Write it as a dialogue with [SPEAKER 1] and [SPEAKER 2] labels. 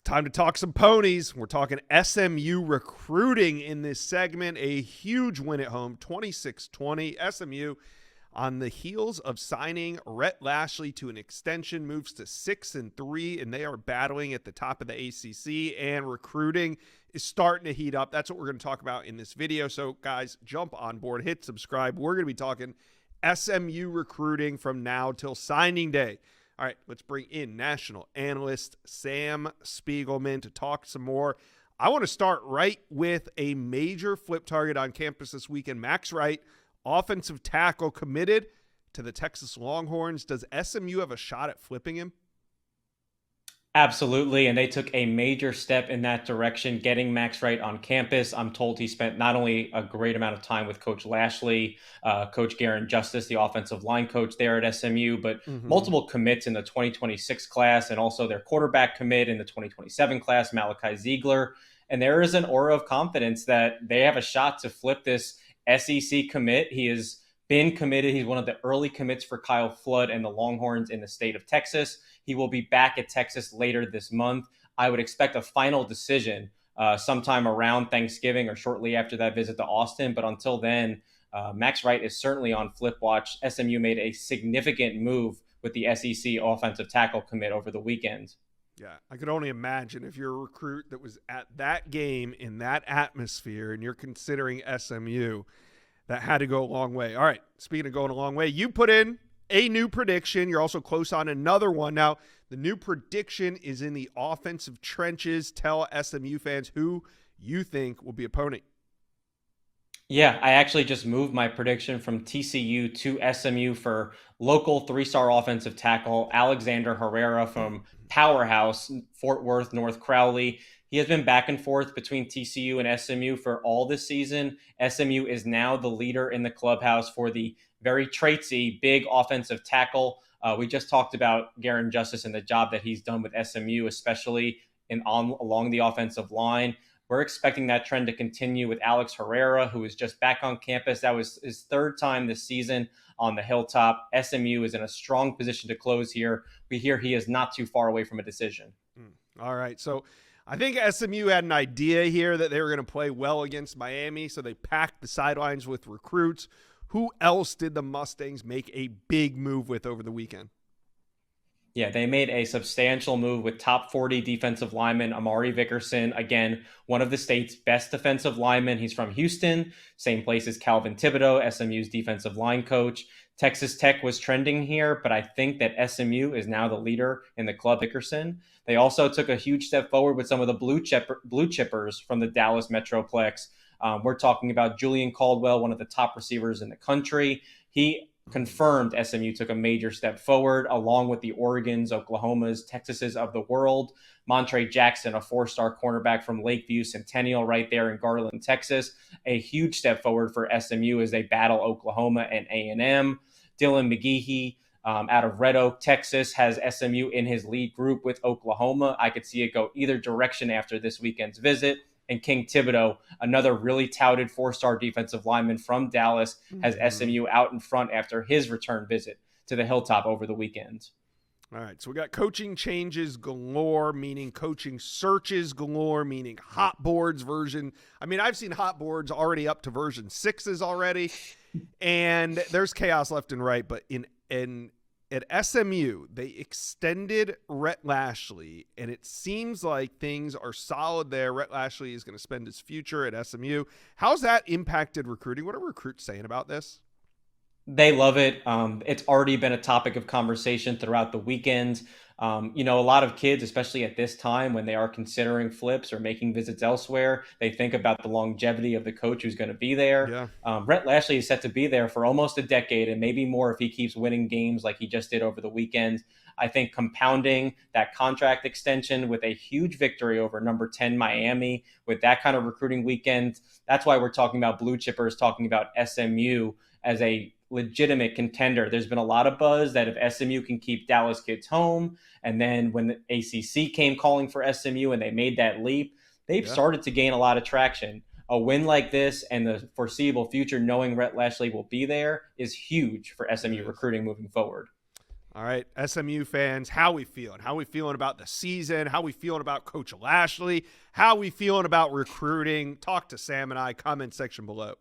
[SPEAKER 1] Time to talk some ponies. We're talking SMU recruiting in this segment. A huge win at home, 26-20. SMU, on the heels of signing Rhett Lashley to an extension, moves to 6-3, and they are battling at the top of the ACC, and recruiting is starting to heat up. That's what we're going to talk about in this video. So, guys, jump on board, hit subscribe. We're going to be talking SMU recruiting from now till signing day. All right, let's bring in national analyst Sam Spiegelman to talk some more. I want to start right with a major flip target on campus this weekend. Max Wright, offensive tackle, committed to the Texas Longhorns. Does SMU have a shot at flipping him?
[SPEAKER 2] Absolutely, and they took a major step in that direction, getting Max Wright on campus. I'm told he spent not only a great amount of time with Coach Lashley, Coach Garen Justice, the offensive line coach there at SMU, but multiple commits in the 2026 class, and also their quarterback commit in the 2027 class, Malachi Ziegler. And there is an aura of confidence that they have a shot to flip this SEC commit. He has been committed. He's one of the early commits for Kyle Flood and the Longhorns in the state of Texas. He will be back at Texas later this month. I would expect a final decision sometime around Thanksgiving or shortly after that visit to Austin. But until then, Max Wright is certainly on flip watch. SMU made a significant move with the SEC offensive tackle commit over the weekend.
[SPEAKER 1] Yeah, I could only imagine if you're a recruit that was at that game in that atmosphere and you're considering SMU, that had to go a long way. All right, speaking of going a long way, you put in a new prediction. You're also close on another one. Now, the new prediction is in the offensive trenches. Tell SMU fans who you think will be opponent.
[SPEAKER 2] Yeah, I actually just moved my prediction from TCU to SMU for local three-star offensive tackle Alexander Herrera from Powerhouse, Fort Worth, North Crowley. He has been back and forth between TCU and SMU for all this season. SMU is now the leader in the clubhouse for the very traitsy, big offensive tackle. We just talked about Garen Justice and the job that he's done with SMU, especially along the offensive line. We're expecting that trend to continue with Alex Herrera, who is just back on campus. That was his third time this season on the Hilltop. SMU is in a strong position to close here. We hear he is not too far away from a decision.
[SPEAKER 1] All right, so I think SMU had an idea here that they were going to play well against Miami, so they packed the sidelines with recruits. Who else did the Mustangs make a big move with over the weekend?
[SPEAKER 2] Yeah, they made a substantial move with top 40 defensive lineman Amari Vickerson. Again, one of the state's best defensive linemen. He's from Houston, same place as Calvin Thibodeau, SMU's defensive line coach. Texas Tech was trending here, but I think that SMU is now the leader in the club. Vickerson. They also took a huge step forward with some of the blue chippers from the Dallas Metroplex. We're talking about Julian Caldwell, one of the top receivers in the country. He confirmed SMU took a major step forward, along with the Oregons, Oklahomas, Texases of the world. Montre Jackson, a four-star cornerback from Lakeview Centennial right there in Garland, Texas. A huge step forward for SMU as they battle Oklahoma and A&M. Dylan McGehee out of Red Oak, Texas, has SMU in his lead group with Oklahoma. I could see it go either direction after this weekend's visit. And King Thibodeau, another really touted four-star defensive lineman from Dallas, has SMU out in front after his return visit to the Hilltop over the weekend.
[SPEAKER 1] All right, so we got coaching changes galore, meaning coaching searches galore, meaning hot boards version. I mean, I've seen hot boards already up to version 6s already, and there's chaos left and right. But at SMU, they extended Rhett Lashley, and it seems like things are solid there. Rhett Lashley is going to spend his future at SMU. How's that impacted recruiting? What are recruits saying about this?
[SPEAKER 2] They love it. It's already been a topic of conversation throughout the weekend. A lot of kids, especially at this time when they are considering flips or making visits elsewhere, they think about the longevity of the coach who's going to be there. Yeah. Rhett Lashley is set to be there for almost a decade and maybe more if he keeps winning games like he just did over the weekend. I think compounding that contract extension with a huge victory over number 10 Miami with that kind of recruiting weekend, that's why we're talking about blue chippers, talking about SMU as a legitimate contender. There's been a lot of buzz that if SMU can keep Dallas kids home, and then when the ACC came calling for SMU and they made that leap, they've started to gain a lot of traction. A win like this and the foreseeable future, knowing Rhett Lashley will be there, is huge for SMU recruiting moving forward.
[SPEAKER 1] All right, SMU fans, how we feeling? How we feeling about the season? How we feeling about Coach Lashley? How we feeling about recruiting? Talk to Sam and I, comment section below.